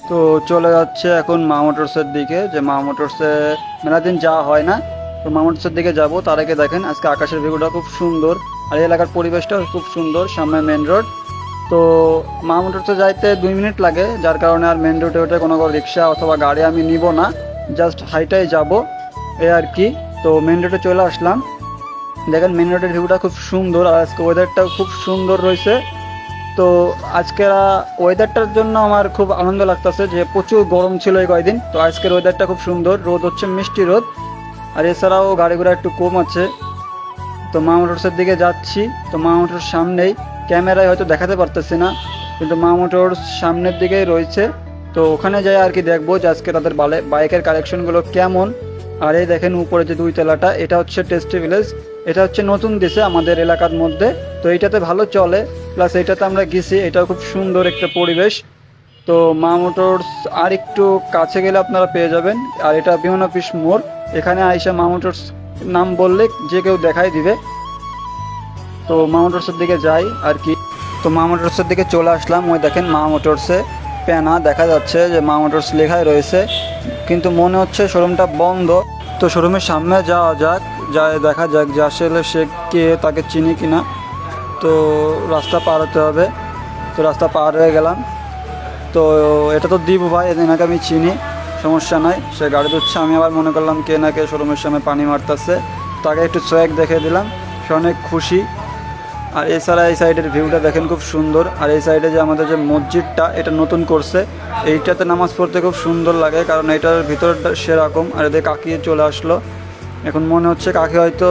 তো চলে যাচ্ছে এখন মা মোটরসের দিকে, যে মা মোটরসে মেলা দিন যাওয়া হয় না। তো মা মোটরসের দিকে যাব, তার আগে দেখেন আজকে আকাশের ভিউটা খুব সুন্দর, আর এই এলাকার পরিবেশটাও খুব সুন্দর, সামনে মেন রোড। তো মা মোটরসে যাইতে 2 মিনিট লাগে, যার কারণে আর মেন রোডে ওঠে কোনো রিক্সা অথবা গাড়ি আমি নিব না, জাস্ট হাইটাই যাব এই আর কি। তো মেন রোডে চলে আসলাম, দেখেন মেন রোডের ভিউটা খুব সুন্দর, আর আজকে ওয়েদারটাও খুব সুন্দর রয়েছে। তো আজকের ওয়েদারটার জন্য আমার খুব আনন্দ লাগতেছে, যে প্রচুর গরম ছিল এই কয়দিন, তো আজকের ওয়েদারটা খুব সুন্দর, রোদ হচ্ছে মিষ্টি রোদ, আর এছাড়াও গাড়ি ঘোড়া একটু কম আছে। তো মা মোটরসের দিকে যাচ্ছি। তো মা মোটরস সামনেই, ক্যামেরায় হয়তো দেখাতে পারতেছি না, কিন্তু মা মোটরস সামনের দিকেই রয়েছে। তো ওখানে যাই আর কি দেখবো যে আজকে তাদের বাইকের কালেকশনগুলো কেমন। আর এই দেখেন উপরে যে 2 তলাটা, এটা হচ্ছে টেস্টি ভিলেজ, এটা হচ্ছে নতুন দিছে আমাদের এলাকার মধ্যে। তো এইটাতে ভালো চলে, প্লাস এইটাতে আমরা গেছি, এটাও খুব সুন্দর একটা পরিবেশ। তো মা মোটরস আর একটু কাছে গেলে আপনারা পেয়ে যাবেন, আর এটা বিমান অফিস মোড়। এখানে আইসা মা মোটরস নাম বললে যে কেউ দেখাই দিবে। তো মা মোটরসের দিকে যাই আর কি। তো মা মোটরসের দিকে চলে আসলাম, ওই দেখেন মা মোটরসে প্যানা দেখা যাচ্ছে যে মা মোটরস লেখাই রয়েছে, কিন্তু মনে হচ্ছে শোরুমটা বন্ধ। তো শোরুমের সামনে যাওয়া যাক, যায় দেখা যাক যে আসলে সে কে, তাকে চিনি কিনা। তো রাস্তা পার হতে হবে, তো রাস্তা পার হয়ে গেলাম। তো এটা তো দিব ভাই, এনাকে আমি চিনি, সমস্যা নাই। সে গাড়ি ধুচ্ছে, আমি আবার মনে করলাম কে না কে শোরুমের সামনে পানি মারতেছে, তাকে একটু সোয়াগ দেখে দিলাম, সে অনেক খুশি। আর এছাড়া এই সাইডের ভিউটা দেখেন খুব সুন্দর, আর এই সাইডে যে আমাদের যে মসজিদটা, এটা নতুন করছে, এইটাতে নামাজ পড়তে খুব সুন্দর লাগে, কারণ এটার ভিতরটা সেরকম। আর এদের কাকি চলে আসলো, এখন মনে হচ্ছে কাকি হয়তো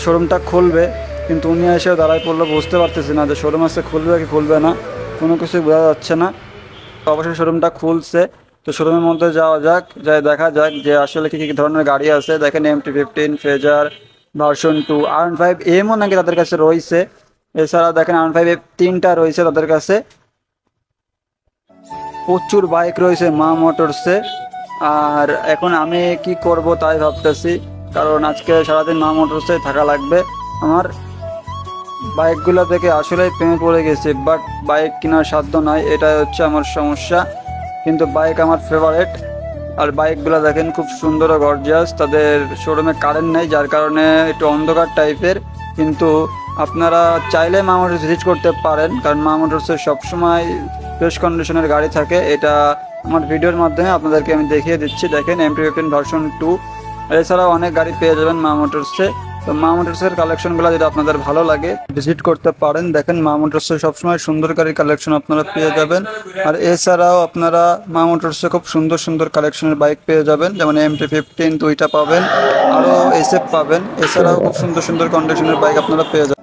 শোরুমটা খুলবে, কিন্তু উনি এসে দাঁড়ায় পড়লো, বুঝতে পারতেছি না যে শোরুম আসতে খুলবে কি খুলবে না, কোনো কিছুই বোঝা যাচ্ছে না। তো অবশ্যই শোরুমটা খুলছে, তো শোরুমের মধ্যে যাওয়া যাক, যাই দেখা যাক যে আসলে কী কী ধরনের গাড়ি আছে। দেখেন MT-15, ফেজার, ভার্সন 2, R15 এমও নাকি তাদের কাছে রয়েছে। এছাড়া দেখেন R15 3টা রয়েছে তাদের কাছে, প্রচুর বাইক রয়েছে মা মোটরসে। আর এখন আমি কি করব তাই ভাবতেছি, কারণ আজকে সারাদিন মা মোটরসে থাকা লাগবে আমার। বাইকগুলো থেকে আসলেই প্রেমে পড়ে গেছি, বাট বাইক কেনার সাধ্য নয়, এটাই হচ্ছে আমার সমস্যা। কিন্তু বাইক আমার ফেভারেট। আর বাইকগুলো দেখেন খুব সুন্দর ও গর্জিয়াস, তাদের শোরুমে কারেন্ট নেই, যার কারণে একটু অন্ধকার টাইপের। কিন্তু আপনারা চাইলে মা মোটরস ভিজিট করতে পারেন, কারণ মা মোটরসের সবসময় ফ্রেশ কন্ডিশনের গাড়ি থাকে। এটা আমার ভিডিওর মাধ্যমে আপনাদেরকে আমি দেখিয়ে দিচ্ছি। দেখেন MT-15 ভার্সন 2, আর এছাড়াও অনেক গাড়ি পেয়ে যাবেন মা মোটরসে। তো মা মোটরসের কালেকশনগুলো যদি আপনাদের ভালো লাগে ভিজিট করতে পারেন। দেখেন মা মোটরসে সবসময় সুন্দর গাড়ির কালেকশন আপনারা পেয়ে যাবেন। আর এছাড়াও আপনারা মা মোটরসে খুব সুন্দর সুন্দর কালেকশনের বাইক পেয়ে যাবেন, যেমন MT-15 2টা পাবেন, আরও SF পাবেন। এছাড়াও খুব সুন্দর সুন্দর কন্ডিশনের বাইক আপনারা পেয়ে যাবেন।